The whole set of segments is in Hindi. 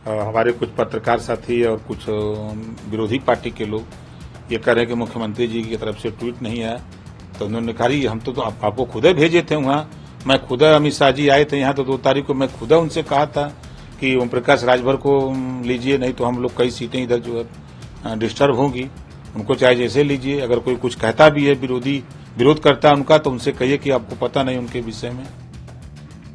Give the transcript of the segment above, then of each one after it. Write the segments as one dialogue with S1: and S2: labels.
S1: हमारे कुछ पत्रकार साथी और कुछ विरोधी पार्टी के लोग ये कह रहे हैं कि मुख्यमंत्री जी की तरफ से ट्वीट नहीं आया। तो उन्होंने कहा हम तो आपको खुद भेजे थे वहाँ, मैं खुद अमित शाह जी आए थे यहाँ, तो 2 तारीख को मैं खुद उनसे कहा था कि ओम प्रकाश राजभर को लीजिए, नहीं तो हम लोग कई सीटें इधर जो है डिस्टर्ब होंगी, उनको चाहे जैसे लीजिए। अगर कोई कुछ कहता भी है विरोध करता है उनका, तो उनसे कहिए कि आपको पता नहीं उनके विषय में।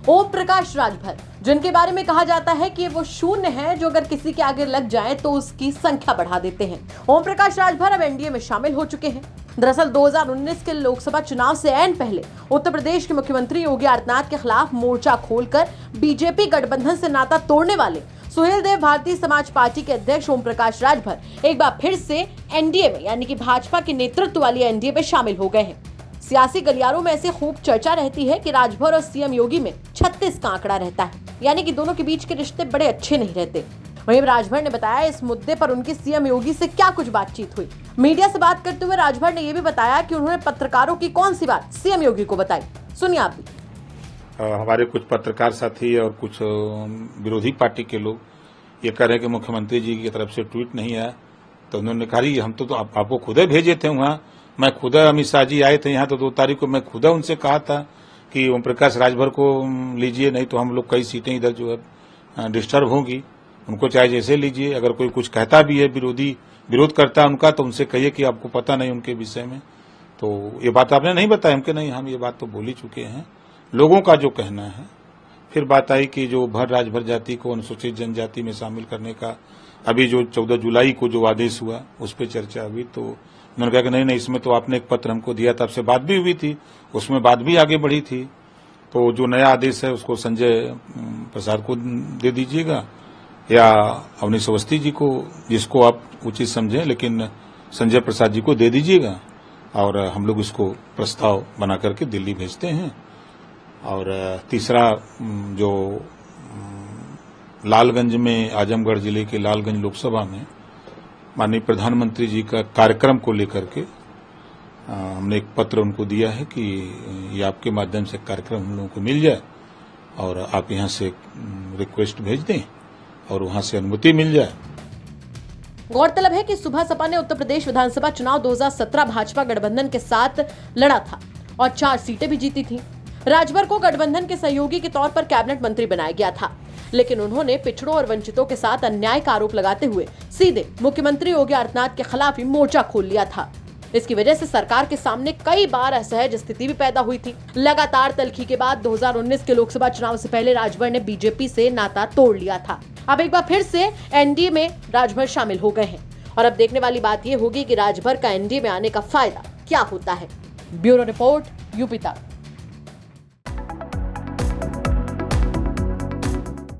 S2: ओम प्रकाश राजभर, जिनके बारे में कहा जाता है कि वो शून्य है जो अगर किसी के आगे लग जाए तो उसकी संख्या बढ़ा देते हैं। ओम प्रकाश राजभर अब एनडीए में शामिल हो चुके हैं। दरअसल 2019 के लोकसभा चुनाव से ऐन पहले उत्तर प्रदेश के मुख्यमंत्री योगी आदित्यनाथ के खिलाफ मोर्चा खोलकर बीजेपी गठबंधन से नाता तोड़ने वाले सुहेलदेव भारतीय समाज पार्टी के अध्यक्ष ओम प्रकाश राजभर एक बार फिर से एनडीए में यानी कि भाजपा के नेतृत्व वाली एनडीए में शामिल हो गए हैं। सियासी गलियारों में ऐसे खूब चर्चा रहती है कि राजभर और सीएम योगी में 36 का आंकड़ा रहता है, यानी कि दोनों के बीच के रिश्ते बड़े अच्छे नहीं रहते। वहीं राजभर ने बताया इस मुद्दे पर उनकी सीएम योगी से क्या कुछ बातचीत हुई। मीडिया से बात करते हुए राजभर ने यह भी बताया कि उन्होंने पत्रकारों की कौन सी बात सीएम योगी को बताई। सुनिए आप भी।
S1: हमारे कुछ पत्रकार साथी और कुछ विरोधी पार्टी के लोग ये कह रहे हैं कि मुख्यमंत्री जी की तरफ से ट्वीट नहीं आया। तो उन्होंने कहा हम तो आपको खुद भेजे थे वहाँ, मैं खुद अमित शाह जी आए थे यहाँ, तो 2 तारीख को मैं खुद उनसे कहा था कि ओम प्रकाश राजभर को लीजिए, नहीं तो हम लोग कई सीटें इधर जो है डिस्टर्ब होंगी, उनको चाहे जैसे लीजिए। अगर कोई कुछ कहता भी है विरोध करता है उनका, तो उनसे कहिए कि आपको पता नहीं उनके विषय में। तो ये बात आपने नहीं बताया हमके, नहीं हम ये बात तो बोल ही चुके हैं, लोगों का जो कहना है। फिर बात आई कि जो भर राजभर जाति को अनुसूचित जनजाति में शामिल करने का अभी जो 14 जुलाई को जो आदेश हुआ उस पर चर्चा हुई। तो उन्होंने कहा कि नहीं इसमें तो आपने एक पत्र हमको दिया था, आपसे बात भी हुई थी, उसमें बात भी आगे बढ़ी थी। तो जो नया आदेश है उसको संजय प्रसाद को दे दीजिएगा या अवनीश अवस्थी जी को, जिसको आप उचित समझें, लेकिन संजय प्रसाद जी को दे दीजिएगा और हम लोग इसको प्रस्ताव बना करके दिल्ली भेजते हैं। और तीसरा जो लालगंज में, आजमगढ़ जिले के लालगंज लोकसभा में माननीय प्रधानमंत्री जी का कार्यक्रम को लेकर के हमने एक पत्र उनको दिया है कि ये आपके माध्यम से कार्यक्रम हम लोगों को मिल जाए और आप यहाँ से रिक्वेस्ट भेज दें और वहां से अनुमति मिल जाए।
S2: गौरतलब है कि सुबह सपा ने उत्तर प्रदेश विधानसभा चुनाव 2017 भाजपा गठबंधन के साथ लड़ा था और 4 सीटें भी जीती थी। राजभर को गठबंधन के सहयोगी के तौर पर कैबिनेट मंत्री बनाया गया था, लेकिन उन्होंने पिछड़ों और वंचितों के साथ अन्याय का आरोप लगाते हुए सीधे मुख्यमंत्री योगी आदित्यनाथ के खिलाफ ही मोर्चा खोल लिया था। इसकी वजह से सरकार के सामने कई बार असहज स्थिति भी पैदा हुई थी। लगातार तल्खी के बाद 2019 के लोकसभा चुनाव से पहले राजभर ने बीजेपी से नाता तोड़ लिया था। अब एक बार फिर से एनडीए में राजभर शामिल हो गए हैं और अब देखने वाली बात यह होगी कि राजभर का एनडीए में आने का फायदा क्या होता है। ब्यूरो रिपोर्ट, यूपी तक।